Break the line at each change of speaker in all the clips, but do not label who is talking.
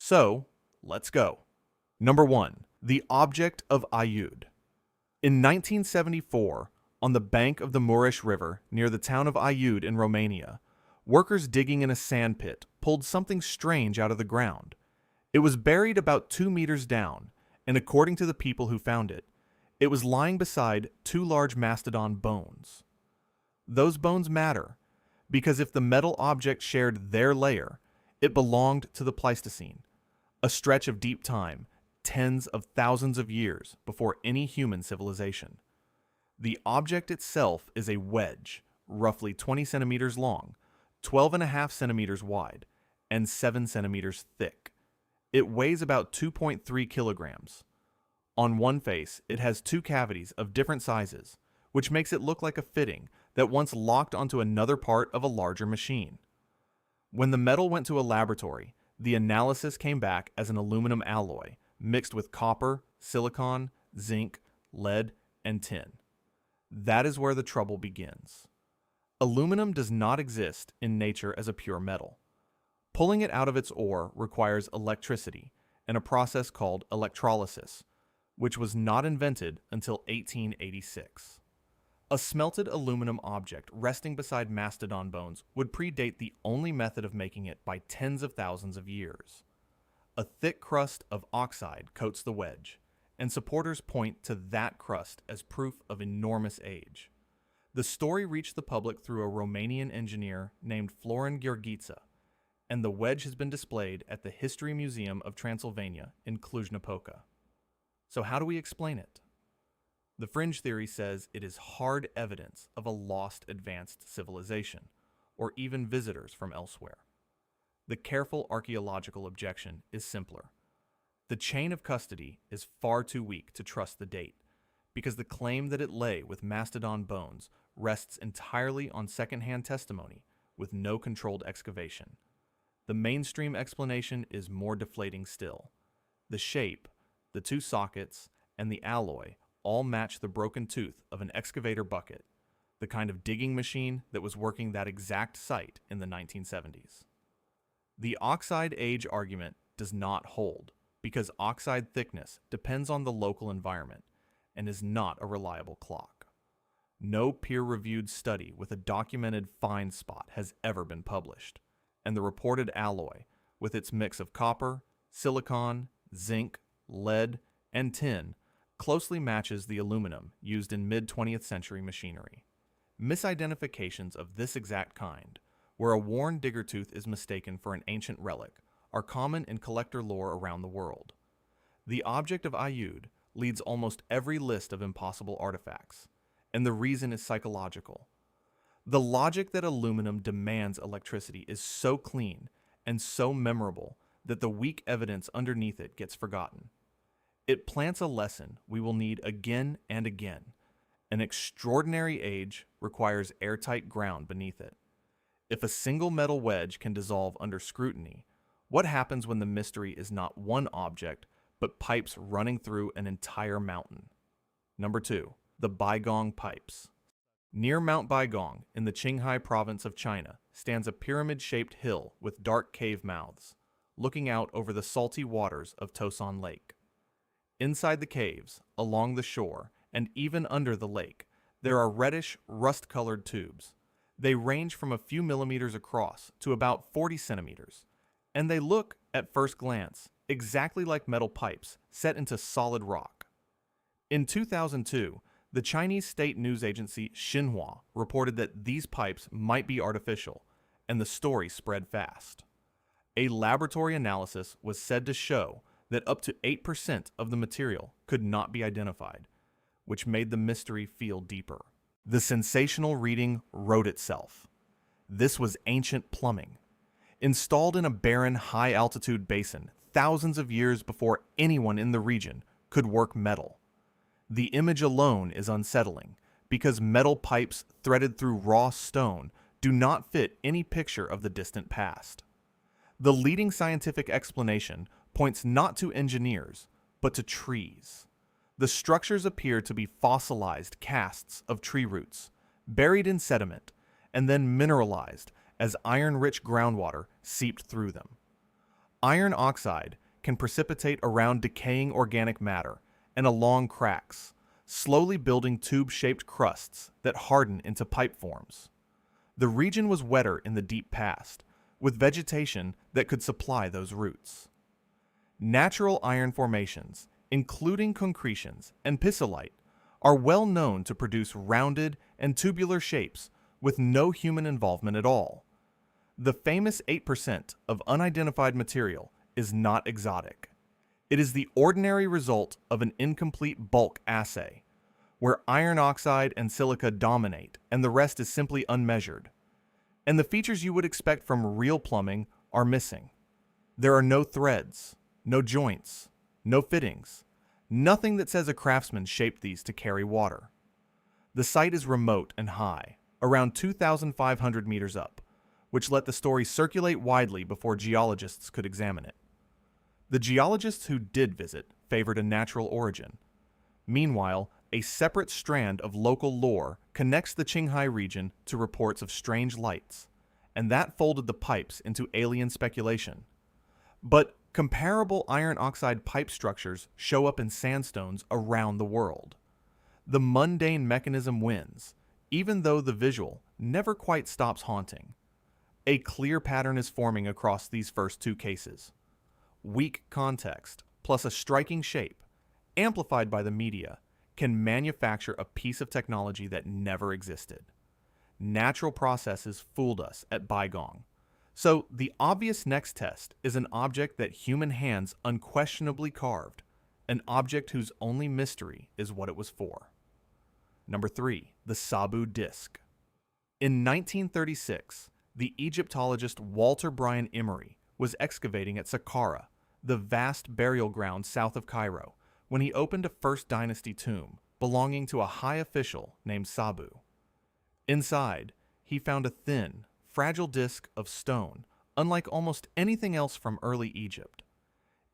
So, let's go. Number 1. The Object of Aiud. In 1974, on the bank of the Mureș River near the town of Aiud in Romania, workers digging in a sand pit pulled something strange out of the ground. It was buried about 2 meters down, and according to the people who found it, it was lying beside 2 large mastodon bones. Those bones matter, because if the metal object shared their layer, it belonged to the Pleistocene, a stretch of deep time, tens of thousands of years before any human civilization. The object itself is a wedge, roughly 20 centimeters long, 12.5 centimeters wide, and 7 centimeters thick. It weighs about 2.3 kilograms. On one face, it has 2 cavities of different sizes, which makes it look like a fitting that once locked onto another part of a larger machine. When the metal went to a laboratory, the analysis came back as an aluminum alloy mixed with copper, silicon, zinc, lead, and tin. That is where the trouble begins. Aluminum does not exist in nature as a pure metal. Pulling it out of its ore requires electricity and a process called electrolysis, which was not invented until 1886. A smelted aluminum object resting beside mastodon bones would predate the only method of making it by tens of thousands of years. A thick crust of oxide coats the wedge, and supporters point to that crust as proof of enormous age. The story reached the public through a Romanian engineer named Florin Gheorghiță, and the wedge has been displayed at the History Museum of Transylvania in Cluj-Napoca. So how do we explain it? The fringe theory says it is hard evidence of a lost advanced civilization, or even visitors from elsewhere. The careful archaeological objection is simpler. The chain of custody is far too weak to trust the date, because the claim that it lay with mastodon bones rests entirely on secondhand testimony with no controlled excavation. The mainstream explanation is more deflating still. The shape, the 2 sockets, and the alloy all match the broken tooth of an excavator bucket, the kind of digging machine that was working that exact site in the 1970s. The oxide age argument does not hold, because oxide thickness depends on the local environment and is not a reliable clock. No peer-reviewed study with a documented find spot has ever been published, and the reported alloy, with its mix of copper, silicon, zinc, lead, and tin, closely matches the aluminum used in mid-20th century machinery. Misidentifications of this exact kind, where a worn digger tooth is mistaken for an ancient relic, are common in collector lore around the world. The Object of Aiud leads almost every list of impossible artifacts, and the reason is psychological. The logic that aluminum demands electricity is so clean and so memorable that the weak evidence underneath it gets forgotten. It plants a lesson we will need again and again. An extraordinary age requires airtight ground beneath it. If a single metal wedge can dissolve under scrutiny, what happens when the mystery is not one object, but pipes running through an entire mountain? Number 2. The Baigong Pipes. Near Mount Baigong, in the Qinghai province of China, stands a pyramid-shaped hill with dark cave mouths, looking out over the salty waters of Tosan Lake. Inside the caves, along the shore, and even under the lake, there are reddish, rust-colored tubes. They range from a few millimeters across to about 40 centimeters, and they look, at first glance, exactly like metal pipes set into solid rock. In 2002, the Chinese state news agency Xinhua reported that these pipes might be artificial, and the story spread fast. A laboratory analysis was said to show that up to 8% of the material could not be identified, which made the mystery feel deeper. The sensational reading wrote itself. This was ancient plumbing, installed in a barren, high-altitude basin thousands of years before anyone in the region could work metal. The image alone is unsettling, because metal pipes threaded through raw stone do not fit any picture of the distant past. The leading scientific explanation points not to engineers, but to trees. The structures appear to be fossilized casts of tree roots, buried in sediment, and then mineralized as iron-rich groundwater seeped through them. Iron oxide can precipitate around decaying organic matter and along cracks, slowly building tube-shaped crusts that harden into pipe forms. The region was wetter in the deep past, with vegetation that could supply those roots. Natural iron formations, including concretions and pissolite, are well known to produce rounded and tubular shapes with no human involvement at all. The famous 8% of unidentified material is not exotic. It is the ordinary result of an incomplete bulk assay, where iron oxide and silica dominate and the rest is simply unmeasured. And the features you would expect from real plumbing are missing. There are no threads, no joints, no fittings, nothing that says a craftsman shaped these to carry water. The site is remote and high, around 2,500 meters up, which let the story circulate widely before geologists could examine it. The geologists who did visit favored a natural origin. Meanwhile, a separate strand of local lore connects the Qinghai region to reports of strange lights, and that folded the pipes into alien speculation. But comparable iron oxide pipe structures show up in sandstones around the world. The mundane mechanism wins, even though the visual never quite stops haunting. A clear pattern is forming across these first two cases. Weak context, plus a striking shape, amplified by the media, can manufacture a piece of technology that never existed. Natural processes fooled us at Baigong. So the obvious next test is an object that human hands unquestionably carved, an object whose only mystery is what it was for. Number 3, the Sabu Disc. In 1936, the Egyptologist Walter Bryan Emery was excavating at Saqqara, the vast burial ground south of Cairo, when he opened a First Dynasty tomb belonging to a high official named Sabu. Inside, he found a thin, fragile disc of stone, unlike almost anything else from early Egypt.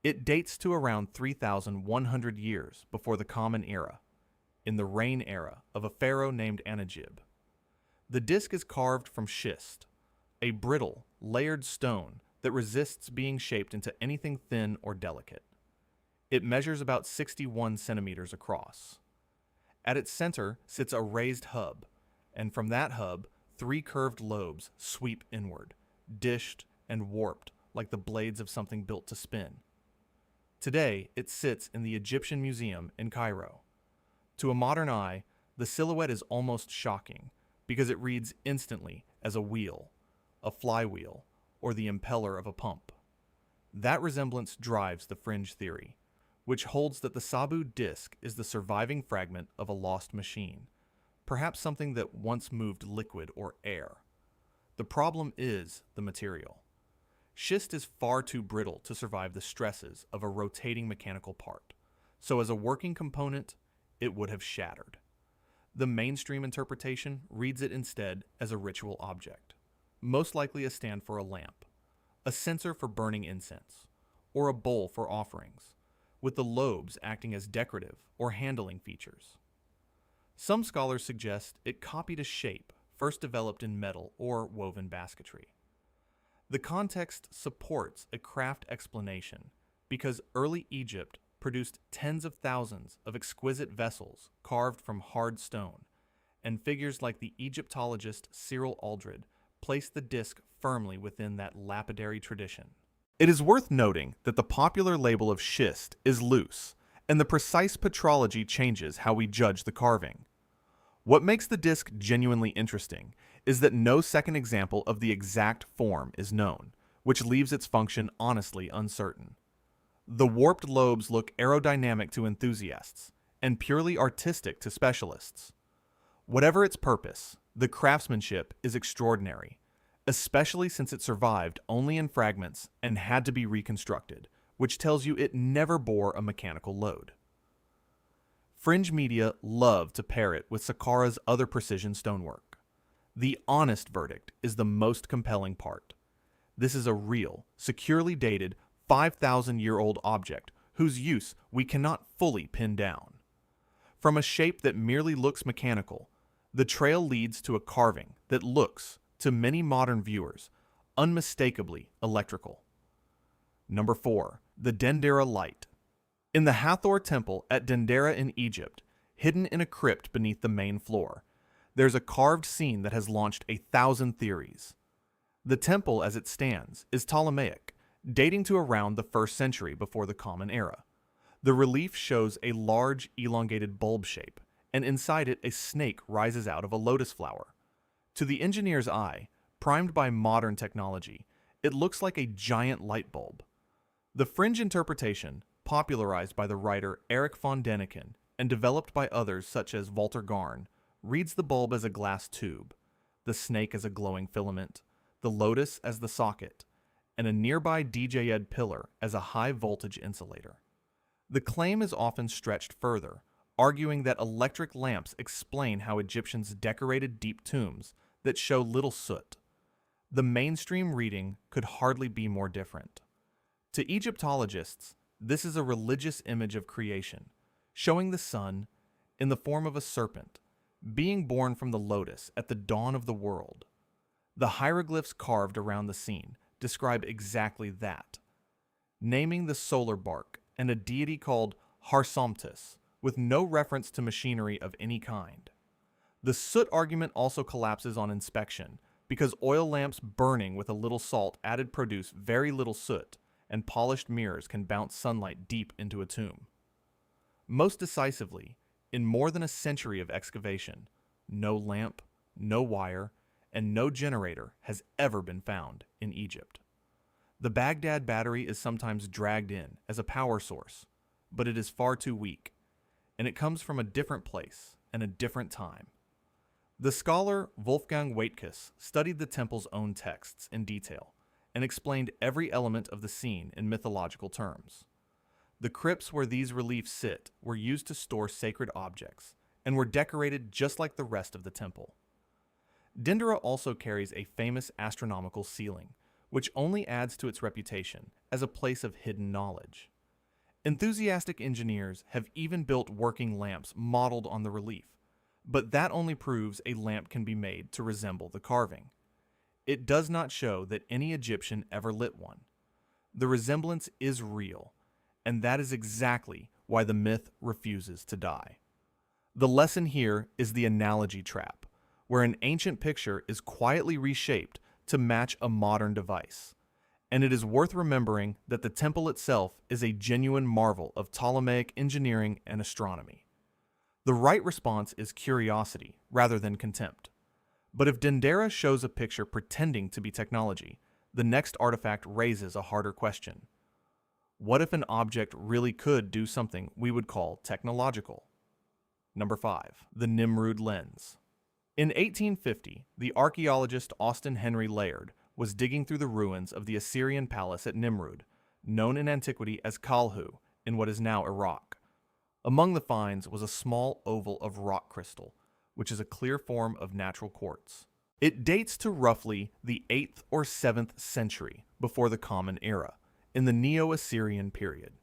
It dates to around 3,100 years before the Common Era, in the reign era of a pharaoh named Anajib. The disc is carved from schist, a brittle, layered stone that resists being shaped into anything thin or delicate. It measures about 61 centimeters across. At its center sits a raised hub, and from that hub, 3 curved lobes sweep inward, dished and warped like the blades of something built to spin. Today, it sits in the Egyptian Museum in Cairo. To a modern eye, the silhouette is almost shocking because it reads instantly as a wheel, a flywheel, or the impeller of a pump. That resemblance drives the fringe theory, which holds that the Sabu Disc is the surviving fragment of a lost machine, perhaps something that once moved liquid or air. The problem is the material. Schist is far too brittle to survive the stresses of a rotating mechanical part, so as a working component, it would have shattered. The mainstream interpretation reads it instead as a ritual object, most likely a stand for a lamp, a censer for burning incense, or a bowl for offerings, with the lobes acting as decorative or handling features. Some scholars suggest it copied a shape first developed in metal or woven basketry. The context supports a craft explanation because early Egypt produced tens of thousands of exquisite vessels carved from hard stone, and figures like the Egyptologist Cyril Aldred placed the disc firmly within that lapidary tradition. It is worth noting that the popular label of schist is loose, and the precise petrology changes how we judge the carving. What makes the disc genuinely interesting is that no second example of the exact form is known, which leaves its function honestly uncertain. The warped lobes look aerodynamic to enthusiasts, and purely artistic to specialists. Whatever its purpose, the craftsmanship is extraordinary, especially since it survived only in fragments and had to be reconstructed, which tells you it never bore a mechanical load. Fringe media love to pair it with Saqqara's other precision stonework. The honest verdict is the most compelling part. This is a real, securely dated, 5,000-year-old object whose use we cannot fully pin down. From a shape that merely looks mechanical, the trail leads to a carving that looks, to many modern viewers, unmistakably electrical. Number 4. The Dendera Light. In the Hathor Temple at Dendera in Egypt, hidden in a crypt beneath the main floor, there's a carved scene that has launched 1,000 theories. The temple as it stands is Ptolemaic, dating to around the 1st century before the Common Era. The relief shows a large elongated bulb shape, and inside it a snake rises out of a lotus flower. To the engineer's eye, primed by modern technology, it looks like a giant light bulb. The fringe interpretation, popularized by the writer Erich von Däniken and developed by others such as Walter Garn, reads the bulb as a glass tube, the snake as a glowing filament, the lotus as the socket, and a nearby DJed pillar as a high-voltage insulator. The claim is often stretched further, arguing that electric lamps explain how Egyptians decorated deep tombs that show little soot. The mainstream reading could hardly be more different. To Egyptologists, this is a religious image of creation, showing the sun, in the form of a serpent, being born from the lotus at the dawn of the world. The hieroglyphs carved around the scene describe exactly that, naming the solar bark and a deity called Harsomptis, with no reference to machinery of any kind. The soot argument also collapses on inspection, because oil lamps burning with a little salt added produce very little soot, and polished mirrors can bounce sunlight deep into a tomb. Most decisively, in more than a century of excavation, no lamp, no wire, and no generator has ever been found in Egypt. The Baghdad battery is sometimes dragged in as a power source, but it is far too weak, and it comes from a different place and a different time. The scholar Wolfgang Waitkus studied the temple's own texts in detail and explained every element of the scene in mythological terms. The crypts where these reliefs sit were used to store sacred objects and were decorated just like the rest of the temple. Dendera also carries a famous astronomical ceiling, which only adds to its reputation as a place of hidden knowledge. Enthusiastic engineers have even built working lamps modeled on the relief, but that only proves a lamp can be made to resemble the carving. It does not show that any Egyptian ever lit one. The resemblance is real, and that is exactly why the myth refuses to die. The lesson here is the analogy trap, where an ancient picture is quietly reshaped to match a modern device. And it is worth remembering that the temple itself is a genuine marvel of Ptolemaic engineering and astronomy. The right response is curiosity rather than contempt. But if Dendera shows a picture pretending to be technology, the next artifact raises a harder question. What if an object really could do something we would call technological? Number 5. The Nimrud Lens. In 1850, the archaeologist Austin Henry Layard was digging through the ruins of the Assyrian palace at Nimrud, known in antiquity as Kalhu, in what is now Iraq. Among the finds was a small oval of rock crystal, which is a clear form of natural quartz. It dates to roughly the 8th or 7th century before the Common Era, in the Neo-Assyrian period.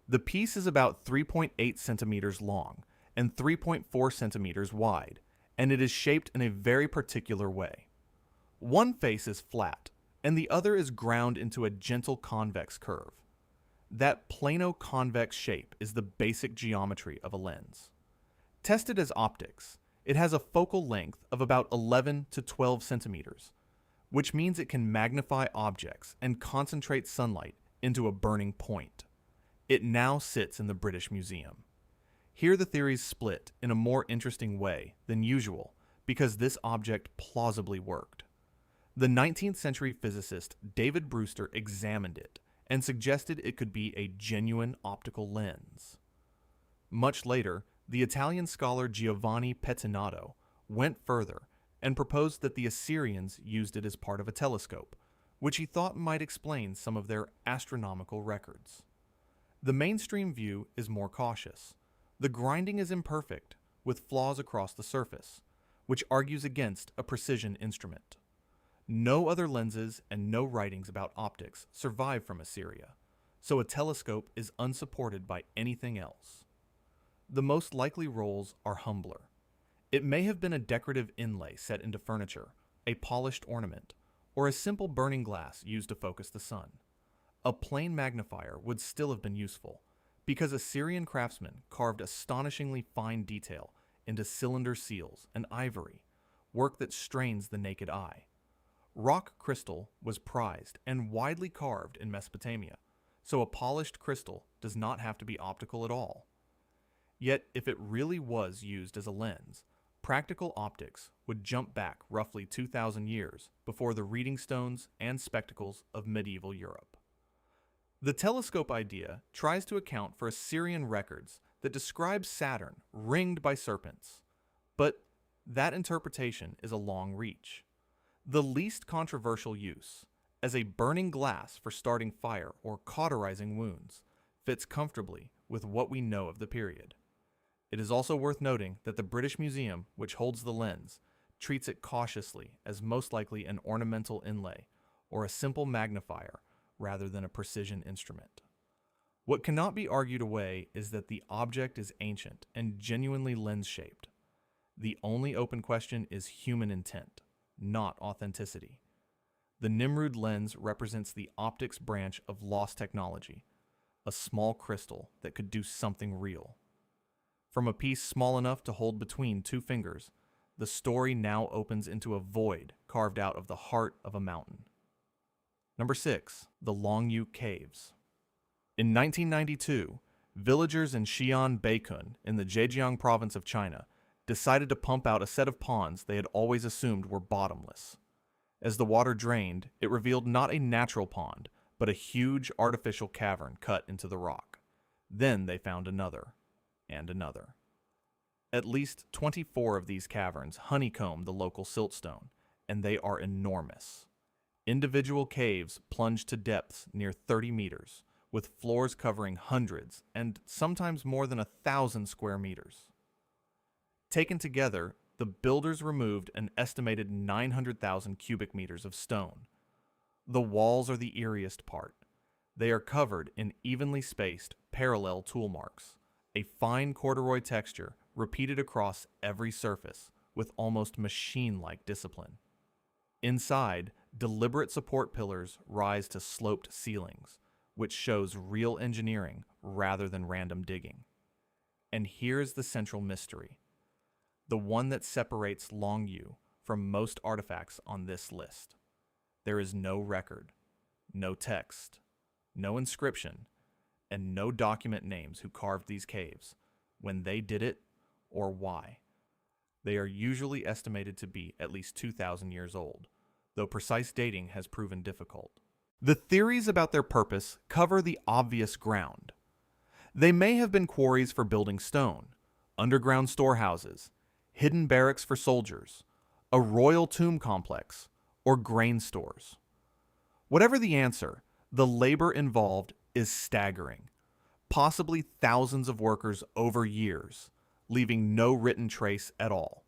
The piece is about 3.8 centimeters long and 3.4 centimeters wide, and it is shaped in a very particular way. One face is flat, and the other is ground into a gentle convex curve. That plano-convex shape is the basic geometry of a lens. Tested as optics, it has a focal length of about 11 to 12 centimeters, which means it can magnify objects and concentrate sunlight into a burning point. It now sits in the British Museum. Here the theories split in a more interesting way than usual because this object plausibly worked. The 19th century physicist David Brewster examined it and suggested it could be a genuine optical lens. Much later, the Italian scholar Giovanni Pettinato went further and proposed that the Assyrians used it as part of a telescope, which he thought might explain some of their astronomical records. The mainstream view is more cautious. The grinding is imperfect, with flaws across the surface, which argues against a precision instrument. No other lenses and no writings about optics survive from Assyria, so a telescope is unsupported by anything else. The most likely roles are humbler. It may have been a decorative inlay set into furniture, a polished ornament, or a simple burning glass used to focus the sun. A plain magnifier would still have been useful, because Assyrian craftsmen carved astonishingly fine detail into cylinder seals and ivory, work that strains the naked eye. Rock crystal was prized and widely carved in Mesopotamia, so a polished crystal does not have to be optical at all. Yet, if it really was used as a lens, practical optics would jump back roughly 2,000 years before the reading stones and spectacles of medieval Europe. The telescope idea tries to account for Assyrian records that describe Saturn ringed by serpents, but that interpretation is a long reach. The least controversial use, as a burning glass for starting fire or cauterizing wounds, fits comfortably with what we know of the period. It is also worth noting that the British Museum, which holds the lens, treats it cautiously as most likely an ornamental inlay or a simple magnifier rather than a precision instrument. What cannot be argued away is that the object is ancient and genuinely lens-shaped. The only open question is human intent, not authenticity. The Nimrud Lens represents the optics branch of lost technology, a small crystal that could do something real. From a piece small enough to hold between two fingers, the story now opens into a void carved out of the heart of a mountain. Number 6. The Longyou Caves. In 1992, villagers in Xi'an Beikun in the Zhejiang province of China decided to pump out a set of ponds they had always assumed were bottomless. As the water drained, it revealed not a natural pond, but a huge artificial cavern cut into the rock. Then they found another, and another. At least 24 of these caverns honeycomb the local siltstone, and they are enormous. Individual caves plunge to depths near 30 meters, with floors covering hundreds and sometimes more than 1,000 square meters. Taken together, the builders removed an estimated 900,000 cubic meters of stone. The walls are the eeriest part. They are covered in evenly spaced, parallel tool marks, a fine corduroy texture repeated across every surface with almost machine-like discipline. Inside, deliberate support pillars rise to sloped ceilings, which shows real engineering rather than random digging. And here's the central mystery, the one that separates Longyou from most artifacts on this list. There is no record, no text, no inscription, and no document names who carved these caves, when they did it, or why. They are usually estimated to be at least 2,000 years old, though precise dating has proven difficult. The theories about their purpose cover the obvious ground. They may have been quarries for building stone, underground storehouses, hidden barracks for soldiers, a royal tomb complex, or grain stores. Whatever the answer, the labor involved is staggering, possibly thousands of workers over years, leaving no written trace at all.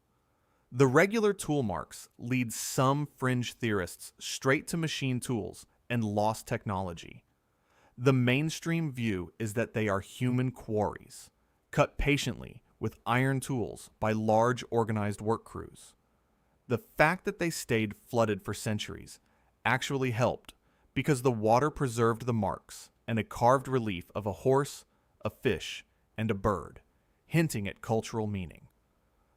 The regular tool marks lead some fringe theorists straight to machine tools and lost technology. The mainstream view is that they are human quarries, cut patiently with iron tools by large organized work crews. The fact that they stayed flooded for centuries actually helped because the water preserved the marks and a carved relief of a horse, a fish, and a bird, hinting at cultural meaning.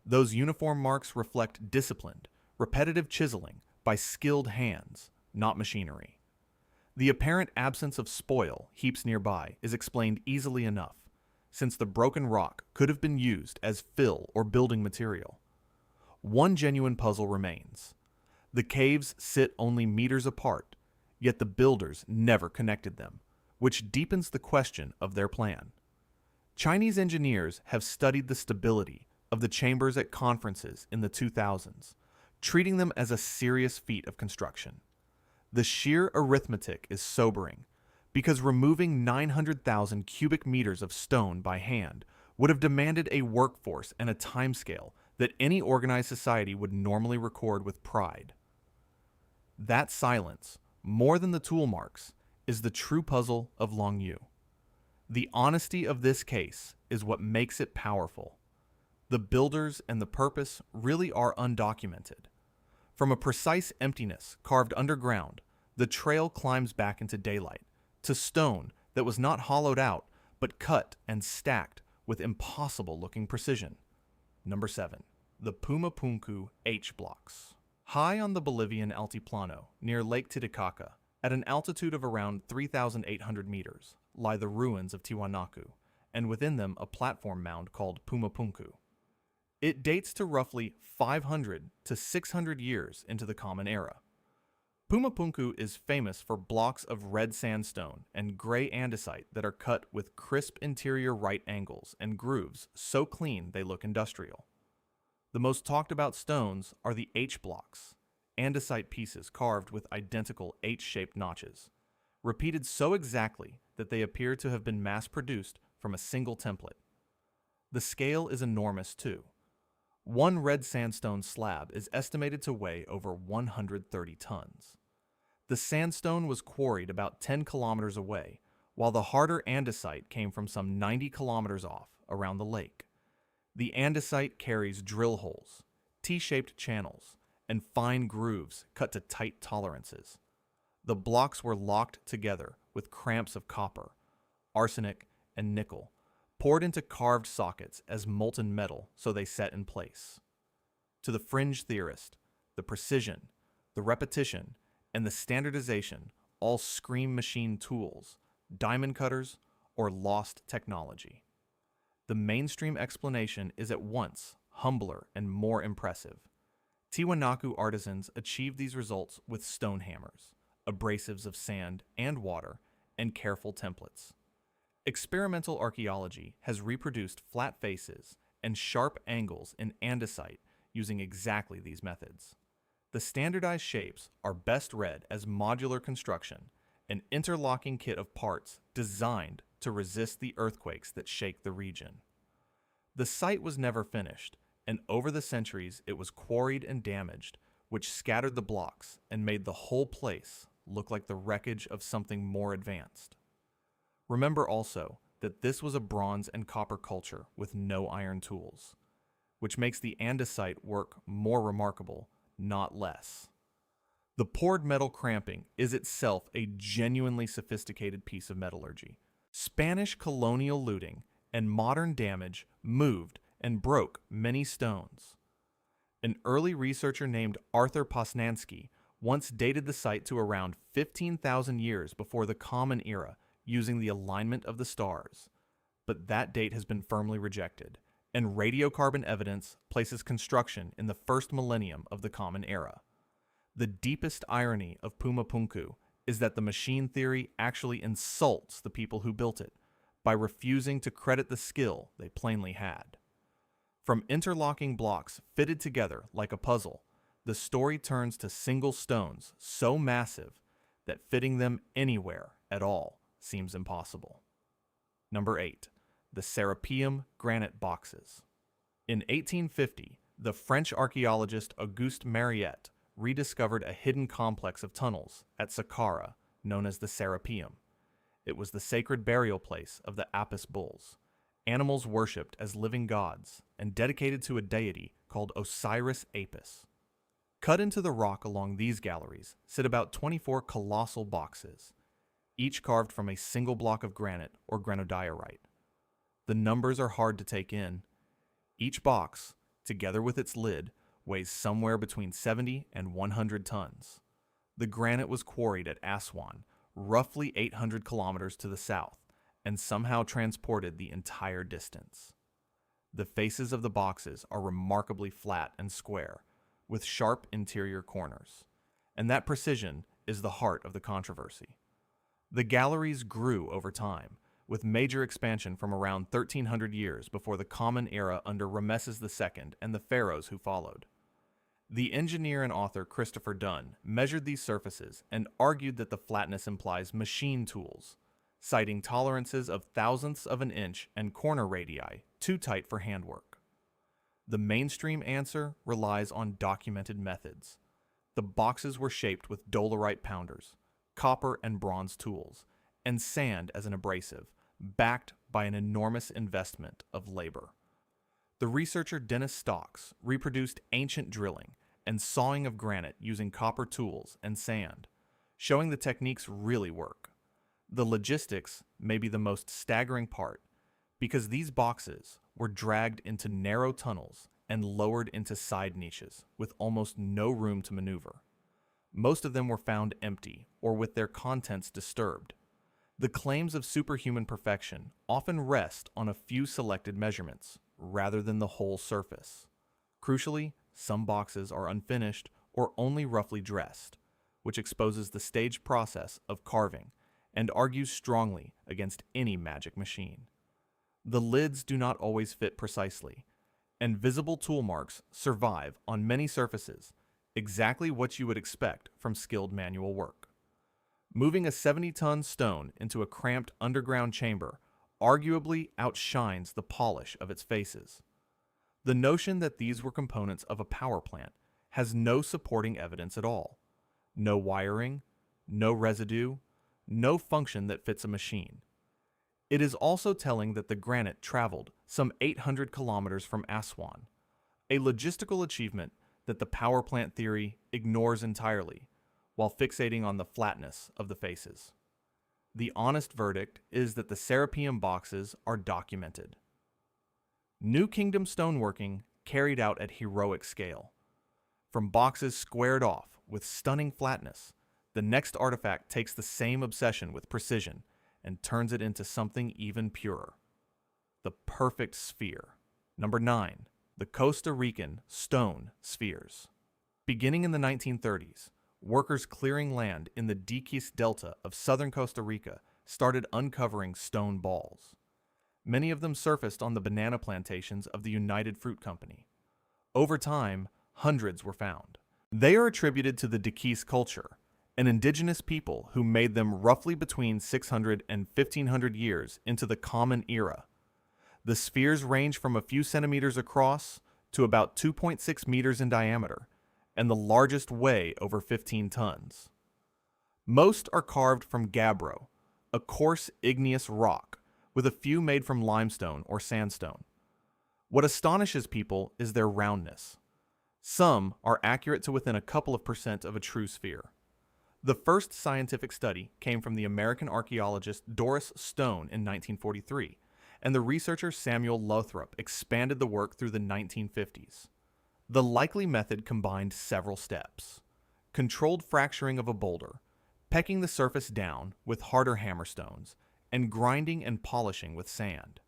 Those uniform marks reflect disciplined, repetitive chiseling by skilled hands, not machinery. The apparent absence of spoil heaps nearby is explained easily enough, since the broken rock could have been used as fill or building material. One genuine puzzle remains. The caves sit only meters apart, yet the builders never connected them, which deepens the question of their plan. Chinese engineers have studied the stability of the chambers at conferences in the 2000s, treating them as a serious feat of construction. The sheer arithmetic is sobering, because removing 900,000 cubic meters of stone by hand would have demanded a workforce and a timescale that any organized society would normally record with pride. That silence, more than the tool marks, is the true puzzle of Longyou. The honesty of this case is what makes it powerful. The builders and the purpose really are undocumented. From a precise emptiness carved underground, the trail climbs back into daylight, to stone that was not hollowed out but cut and stacked with impossible-looking precision. Number 7. The Puma Punku H blocks. High on the Bolivian Altiplano, near Lake Titicaca, at an altitude of around 3,800 meters, lie the ruins of Tiwanaku, and within them a platform mound called Puma Punku. It dates to roughly 500 to 600 years into the Common Era. Puma Punku is famous for blocks of red sandstone and gray andesite that are cut with crisp interior right angles and grooves so clean they look industrial. The most talked about stones are the H blocks, andesite pieces carved with identical H-shaped notches, repeated so exactly that they appear to have been mass-produced from a single template. The scale is enormous too. One red sandstone slab is estimated to weigh over 130 tons. The sandstone was quarried about 10 kilometers away, while the harder andesite came from some 90 kilometers off around the lake. The andesite carries drill holes, T-shaped channels, and fine grooves cut to tight tolerances. The blocks were locked together with cramps of copper, arsenic, and nickel, poured into carved sockets as molten metal so they set in place. To the fringe theorist, the precision, the repetition, and the standardization all scream machine tools, diamond cutters, or lost technology. The mainstream explanation is at once humbler and more impressive. Tiwanaku artisans achieved these results with stone hammers, abrasives of sand and water, and careful templates. Experimental archaeology has reproduced flat faces and sharp angles in andesite using exactly these methods. The standardized shapes are best read as modular construction, an interlocking kit of parts designed to resist the earthquakes that shake the region. The site was never finished, and over the centuries it was quarried and damaged, which scattered the blocks and made the whole place look like the wreckage of something more advanced. Remember also that this was a bronze and copper culture with no iron tools, which makes the andesite work more remarkable, not less. The poured metal cramping is itself a genuinely sophisticated piece of metallurgy. Spanish colonial looting and modern damage moved and broke many stones. An early researcher named Arthur Posnansky once dated the site to around 15,000 years before the Common Era using the alignment of the stars, but that date has been firmly rejected, and radiocarbon evidence places construction in the first millennium of the Common Era. The deepest irony of Puma Punku is that the machine theory actually insults the people who built it by refusing to credit the skill they plainly had. From interlocking blocks fitted together like a puzzle, the story turns to single stones so massive that fitting them anywhere at all seems impossible. Number 8. The Serapeum granite boxes. In 1850, the French archaeologist Auguste Mariette rediscovered a hidden complex of tunnels at Saqqara known as the Serapeum. It was the sacred burial place of the Apis bulls, animals worshipped as living gods and dedicated to a deity called Osiris Apis. Cut into the rock along these galleries sit about 24 colossal boxes, each carved from a single block of granite or granodiorite. The numbers are hard to take in. Each box, together with its lid, weighs somewhere between 70 and 100 tons. The granite was quarried at Aswan, roughly 800 kilometers to the south, and somehow transported the entire distance. The faces of the boxes are remarkably flat and square, with sharp interior corners, and that precision is the heart of the controversy. The galleries grew over time, with major expansion from around 1300 years before the Common Era under Rameses II and the pharaohs who followed. The engineer and author Christopher Dunn measured these surfaces and argued that the flatness implies machine tools, citing tolerances of thousandths of an inch and corner radii too tight for handwork. The mainstream answer relies on documented methods. The boxes were shaped with dolerite pounders, copper and bronze tools, and sand as an abrasive, backed by an enormous investment of labor. The researcher Dennis Stocks reproduced ancient drilling and sawing of granite using copper tools and sand, showing the techniques really work. The logistics may be the most staggering part, because these boxes were dragged into narrow tunnels and lowered into side niches with almost no room to maneuver. Most of them were found empty or with their contents disturbed. The claims of superhuman perfection often rest on a few selected measurements, rather than the whole surface. Crucially, some boxes are unfinished or only roughly dressed, which exposes the staged process of carving and argues strongly against any magic machine. The lids do not always fit precisely, and visible tool marks survive on many surfaces, exactly what you would expect from skilled manual work. Moving a 70-ton stone into a cramped underground chamber arguably outshines the polish of its faces. The notion that these were components of a power plant has no supporting evidence at all. No wiring, no residue, no function that fits a machine. It is also telling that the granite traveled some 800 kilometers from Aswan, a logistical achievement that the power plant theory ignores entirely, while fixating on the flatness of the faces. The honest verdict is that the Serapeum boxes are documented. New Kingdom stoneworking carried out at heroic scale. From boxes squared off with stunning flatness, the next artifact takes the same obsession with precision and turns it into something even purer. The perfect sphere. Number 9. The Costa Rican stone spheres. Beginning in the 1930s, workers clearing land in the Diquis Delta of southern Costa Rica started uncovering stone balls. Many of them surfaced on the banana plantations of the United Fruit Company. Over time, hundreds were found. They are attributed to the Diquis culture, an indigenous people who made them roughly between 600 and 1500 years into the Common Era. The spheres range from a few centimeters across to about 2.6 meters in diameter, and the largest weigh over 15 tons. Most are carved from gabbro, a coarse igneous rock, with a few made from limestone or sandstone. What astonishes people is their roundness. Some are accurate to within a couple of % of a true sphere. The first scientific study came from the American archaeologist Doris Stone in 1943, and the researcher Samuel Lothrop expanded the work through the 1950s. The likely method combined several steps: controlled fracturing of a boulder, pecking the surface down with harder hammerstones, and grinding and polishing with sand.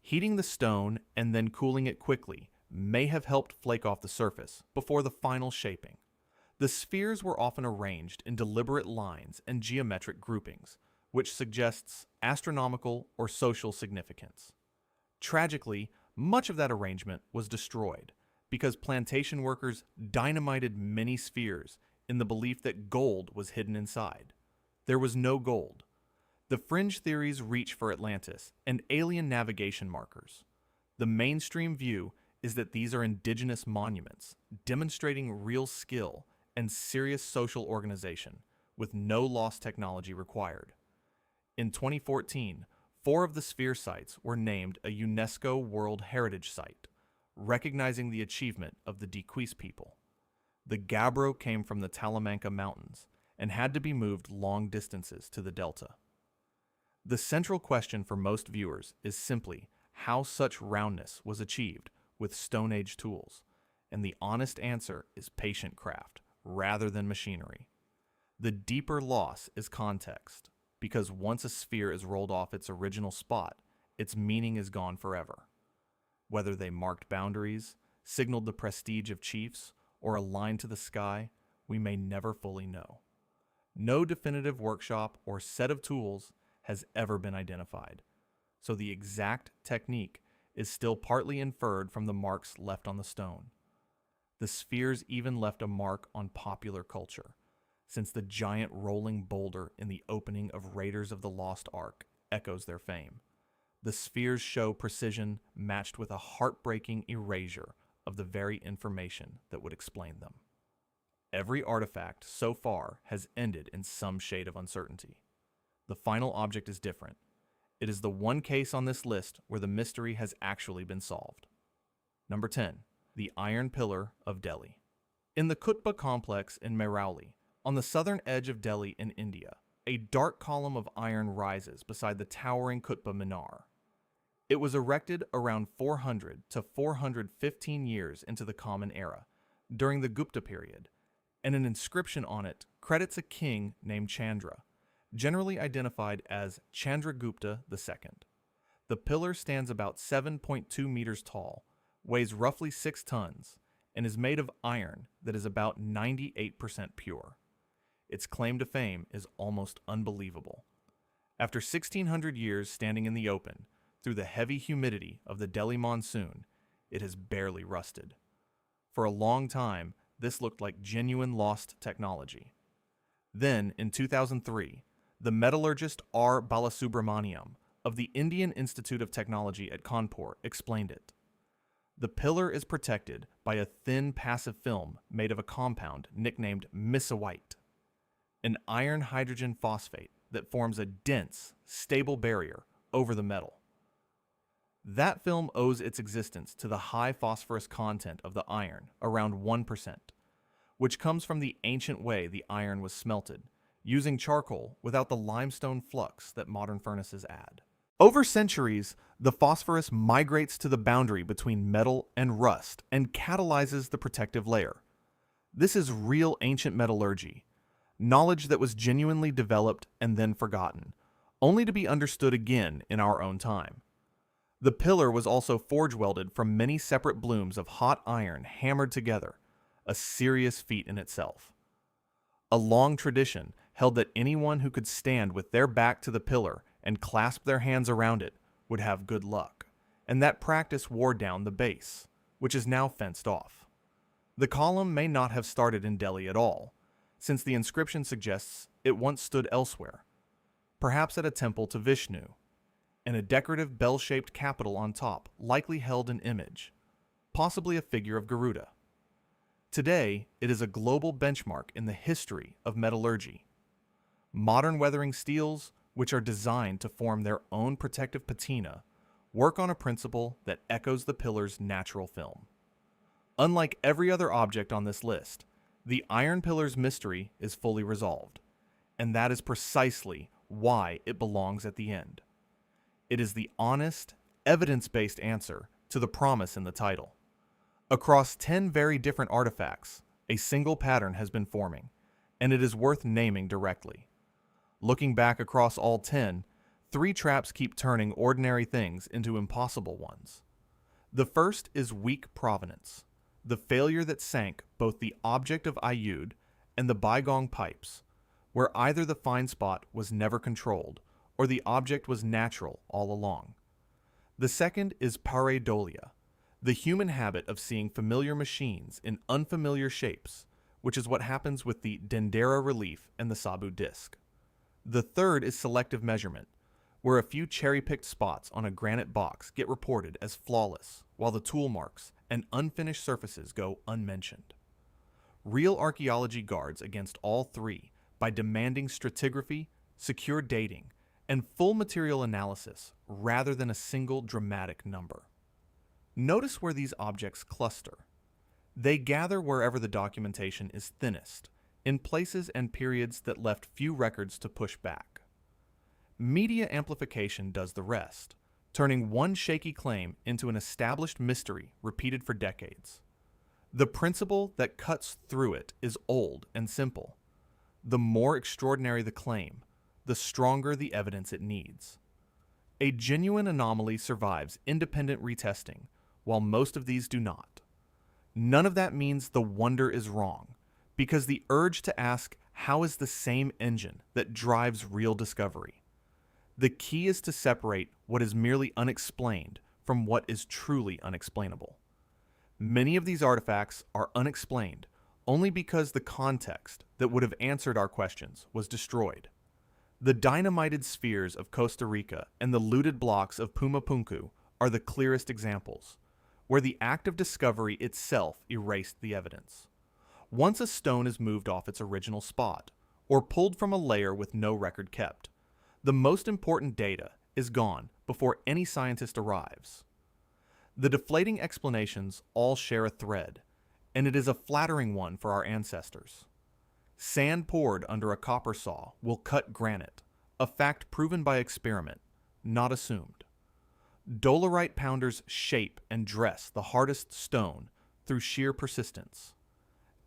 Heating the stone and then cooling it quickly may have helped flake off the surface before the final shaping. The spheres were often arranged in deliberate lines and geometric groupings, which suggests astronomical or social significance. Tragically, much of that arrangement was destroyed because plantation workers dynamited many spheres in the belief that gold was hidden inside. There was no gold. The fringe theories reach for Atlantis and alien navigation markers. The mainstream view is that these are indigenous monuments, demonstrating real skill and serious social organization, with no lost technology required. In 2014, 4 of the sphere sites were named a UNESCO World Heritage Site, recognizing the achievement of the Diquis people. The gabbro came from the Talamanca Mountains and had to be moved long distances to the delta. The central question for most viewers is simply how such roundness was achieved with Stone Age tools, and the honest answer is patient craft rather than machinery. The deeper loss is context, because once a sphere is rolled off its original spot, its meaning is gone forever. Whether they marked boundaries, signaled the prestige of chiefs, or aligned to the sky, we may never fully know. No definitive workshop or set of tools has ever been identified, so the exact technique is still partly inferred from the marks left on the stone. The spheres even left a mark on popular culture, since the giant rolling boulder in the opening of Raiders of the Lost Ark echoes their fame. The spheres show precision matched with a heartbreaking erasure of the very information that would explain them. Every artifact so far has ended in some shade of uncertainty. The final object is different. It is the one case on this list where the mystery has actually been solved. Number 10. The Iron Pillar of Delhi. In the Qutba complex in Mehrauli, on the southern edge of Delhi in India, a dark column of iron rises beside the towering Qutb Minar. It was erected around 400 to 415 years into the Common Era, during the Gupta period, and an inscription on it credits a king named Chandra, generally identified as Chandragupta II. The pillar stands about 7.2 meters tall, weighs roughly 6 tons, and is made of iron that is about 98% pure. Its claim to fame is almost unbelievable. After 1,600 years standing in the open, through the heavy humidity of the Delhi monsoon, it has barely rusted. For a long time, this looked like genuine lost technology. Then, in 2003, the metallurgist R. Balasubramaniam of the Indian Institute of Technology at Kanpur explained it. The pillar is protected by a thin passive film made of a compound nicknamed misread, an iron hydrogen phosphate that forms a dense, stable barrier over the metal. That film owes its existence to the high phosphorus content of the iron, around 1%, which comes from the ancient way the iron was smelted, using charcoal without the limestone flux that modern furnaces add. Over centuries, the phosphorus migrates to the boundary between metal and rust and catalyzes the protective layer. This is real ancient metallurgy, knowledge that was genuinely developed and then forgotten, only to be understood again in our own time. The pillar was also forge welded from many separate blooms of hot iron hammered together, a serious feat in itself. A long tradition held that anyone who could stand with their back to the pillar and clasp their hands around it would have good luck, and that practice wore down the base, which is now fenced off. The column may not have started in Delhi at all, since the inscription suggests it once stood elsewhere, perhaps at a temple to Vishnu, and a decorative bell-shaped capital on top likely held an image, possibly a figure of Garuda. Today, it is a global benchmark in the history of metallurgy. Modern weathering steels, which are designed to form their own protective patina, work on a principle that echoes the pillar's natural film. Unlike every other object on this list, the iron pillar's mystery is fully resolved, and that is precisely why it belongs at the end. It is the honest, evidence-based answer to the promise in the title. Across 10 very different artifacts, a single pattern has been forming, and it is worth naming directly. Looking back across all 10, 3 traps keep turning ordinary things into impossible ones. The first is weak provenance, the failure that sank both the Object of Aiud and the Baigong Pipes, where either the find spot was never controlled or the object was natural all along. The second is pareidolia, the human habit of seeing familiar machines in unfamiliar shapes, which is what happens with the Dendera relief and the Sabu Disc. The third is selective measurement, where a few cherry-picked spots on a granite box get reported as flawless, while the tool marks and unfinished surfaces go unmentioned. Real archaeology guards against all 3 by demanding stratigraphy, secure dating, and full material analysis rather than a single dramatic number. Notice where these objects cluster. They gather wherever the documentation is thinnest, in places and periods that left few records to push back. Media amplification does the rest, turning one shaky claim into an established mystery repeated for decades. The principle that cuts through it is old and simple. The more extraordinary the claim, the stronger the evidence it needs. A genuine anomaly survives independent retesting, while most of these do not. None of that means the wonder is wrong, because the urge to ask how is the same engine that drives real discovery. The key is to separate what is merely unexplained from what is truly unexplainable. Many of these artifacts are unexplained only because the context that would have answered our questions was destroyed. The dynamited spheres of Costa Rica and the looted blocks of Puma Punku are the clearest examples, where the act of discovery itself erased the evidence. Once a stone is moved off its original spot, or pulled from a layer with no record kept, the most important data is gone before any scientist arrives. The deflating explanations all share a thread, and it is a flattering one for our ancestors. Sand poured under a copper saw will cut granite, a fact proven by experiment, not assumed. Dolerite pounders shape and dress the hardest stone through sheer persistence.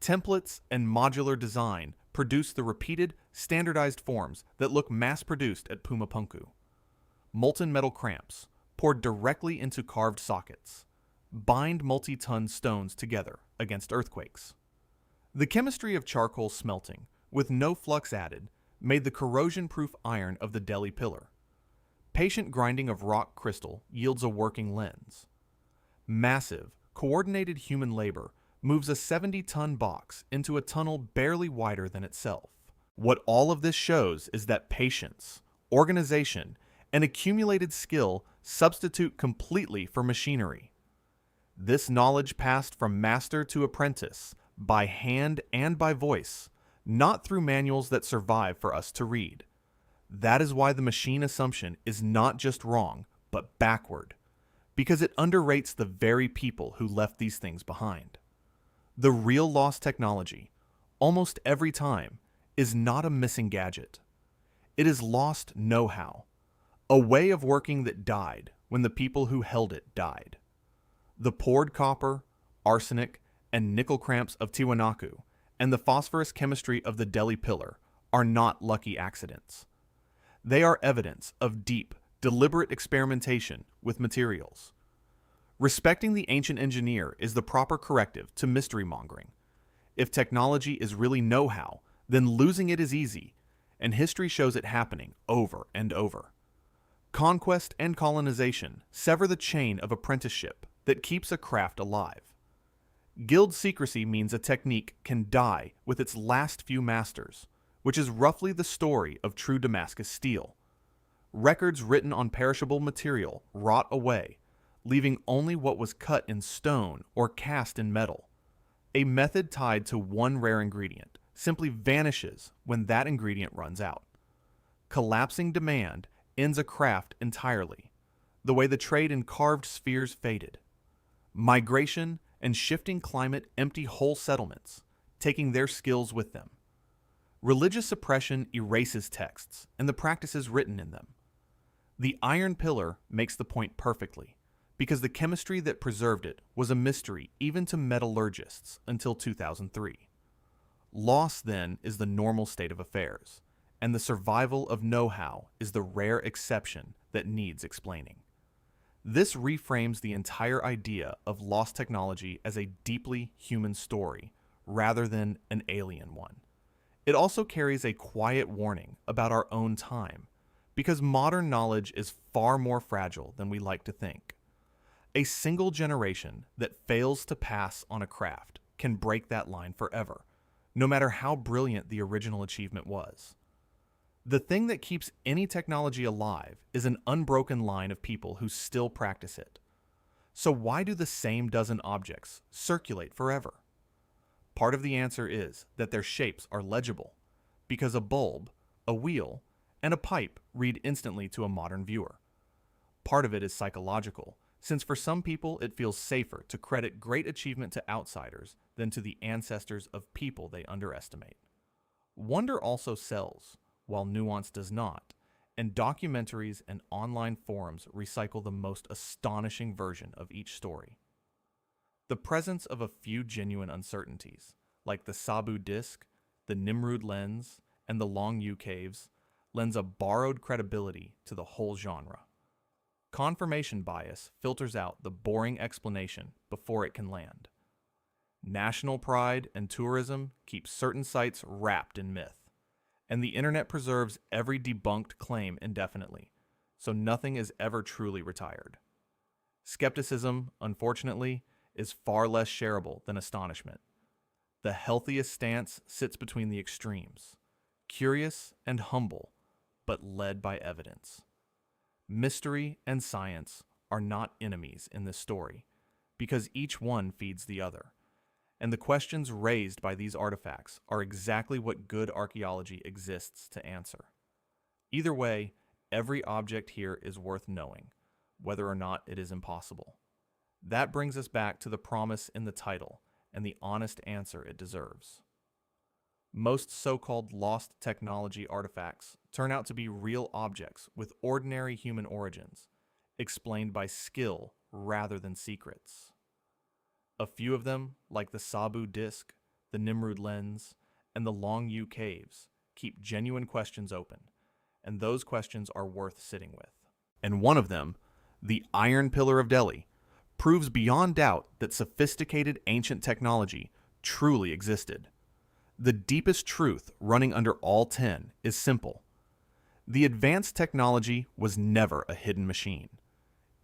Templates and modular design produce the repeated, standardized forms that look mass-produced at Puma Punku. Molten metal cramps, poured directly into carved sockets, bind multi-ton stones together against earthquakes. The chemistry of charcoal smelting, with no flux added, made the corrosion-proof iron of the Delhi pillar. Patient grinding of rock crystal yields a working lens. Massive, coordinated human labor moves a 70-ton box into a tunnel barely wider than itself. What all of this shows is that patience, organization, and accumulated skill substitute completely for machinery. This knowledge passed from master to apprentice, by hand and by voice, not through manuals that survive for us to read. That is why the machine assumption is not just wrong, but backward, because it underrates the very people who left these things behind. The real lost technology, almost every time, is not a missing gadget. It is lost know-how, a way of working that died when the people who held it died. The poured copper, arsenic, and nickel cramps of Tiwanaku and the phosphorus chemistry of the Delhi pillar are not lucky accidents. They are evidence of deep, deliberate experimentation with materials. Respecting the ancient engineer is the proper corrective to mystery mongering. If technology is really know-how, then losing it is easy, and history shows it happening over and over. Conquest and colonization sever the chain of apprenticeship that keeps a craft alive. Guild secrecy means a technique can die with its last few masters, which is roughly the story of true Damascus steel. Records written on perishable material rot away, leaving only what was cut in stone or cast in metal. A method tied to one rare ingredient simply vanishes when that ingredient runs out. Collapsing demand ends a craft entirely, the way the trade in carved spheres faded. Migration and shifting climate empty whole settlements, taking their skills with them. Religious suppression erases texts and the practices written in them. The iron pillar makes the point perfectly, because the chemistry that preserved it was a mystery even to metallurgists until 2003. Loss, then, is the normal state of affairs, and the survival of know-how is the rare exception that needs explaining. This reframes the entire idea of lost technology as a deeply human story, rather than an alien one. It also carries a quiet warning about our own time, because modern knowledge is far more fragile than we like to think. A single generation that fails to pass on a craft can break that line forever, no matter how brilliant the original achievement was. The thing that keeps any technology alive is an unbroken line of people who still practice it. So why do the same dozen objects circulate forever? Part of the answer is that their shapes are legible, because a bulb, a wheel, and a pipe read instantly to a modern viewer. Part of it is psychological, since for some people it feels safer to credit great achievement to outsiders than to the ancestors of people they underestimate. Wonder also sells, while nuance does not, and documentaries and online forums recycle the most astonishing version of each story. The presence of a few genuine uncertainties, like the Sabu Disc, the Nimrud Lens, and the Longyou Caves, lends a borrowed credibility to the whole genre. Confirmation bias filters out the boring explanation before it can land. National pride and tourism keep certain sites wrapped in myth, and the internet preserves every debunked claim indefinitely, so nothing is ever truly retired. Skepticism, unfortunately, is far less shareable than astonishment. The healthiest stance sits between the extremes, curious and humble, but led by evidence. Mystery and science are not enemies in this story, because each one feeds the other, and the questions raised by these artifacts are exactly what good archaeology exists to answer. Either way, every object here is worth knowing, whether or not it is impossible. That brings us back to the promise in the title and the honest answer it deserves. Most so-called lost technology artifacts turn out to be real objects with ordinary human origins, explained by skill rather than secrets. A few of them, like the Sabu Disc, the Nimrud Lens, and the Longyou Caves, keep genuine questions open, and those questions are worth sitting with. And one of them, the Iron Pillar of Delhi, proves beyond doubt that sophisticated ancient technology truly existed. The deepest truth running under all 10 is simple. The advanced technology was never a hidden machine.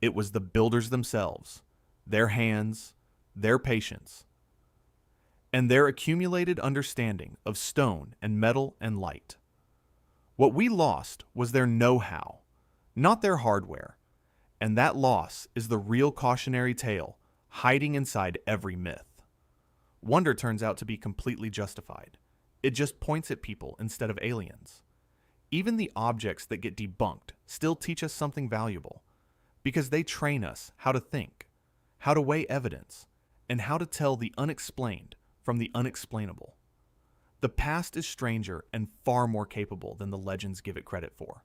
It was the builders themselves, their hands, their patience, and their accumulated understanding of stone and metal and light. What we lost was their know-how, not their hardware, and that loss is the real cautionary tale hiding inside every myth. Wonder turns out to be completely justified. It just points at people instead of aliens. Even the objects that get debunked still teach us something valuable, because they train us how to think, how to weigh evidence, and how to tell the unexplained from the unexplainable. The past is stranger and far more capable than the legends give it credit for.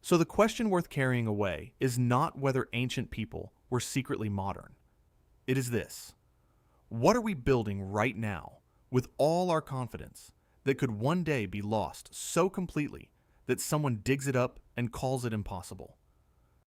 So the question worth carrying away is not whether ancient people were secretly modern. It is this: what are we building right now with all our confidence that could one day be lost so completely that someone digs it up and calls it impossible?